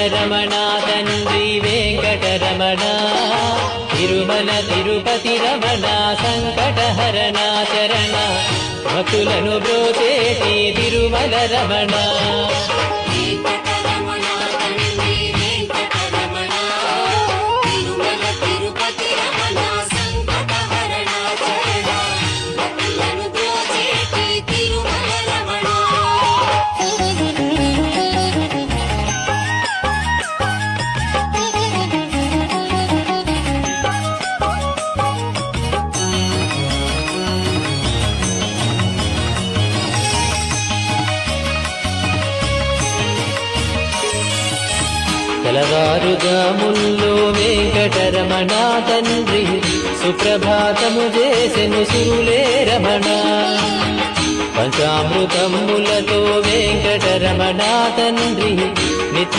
వెంకటరమణ తండ్రి వెంకటరమణ తిరుమల తిరుపతి రమణ సంకటహరణ చరణ భక్తులను బ్రోచేటి తిరుమల రమణ తెల్లవారుజాముల్లో వెంకటరమణ తండ్రి సుప్రభాతము చేసెను సురులే రమణ పంచామృతములతో వెంకటరమణ తండ్రి నిత్య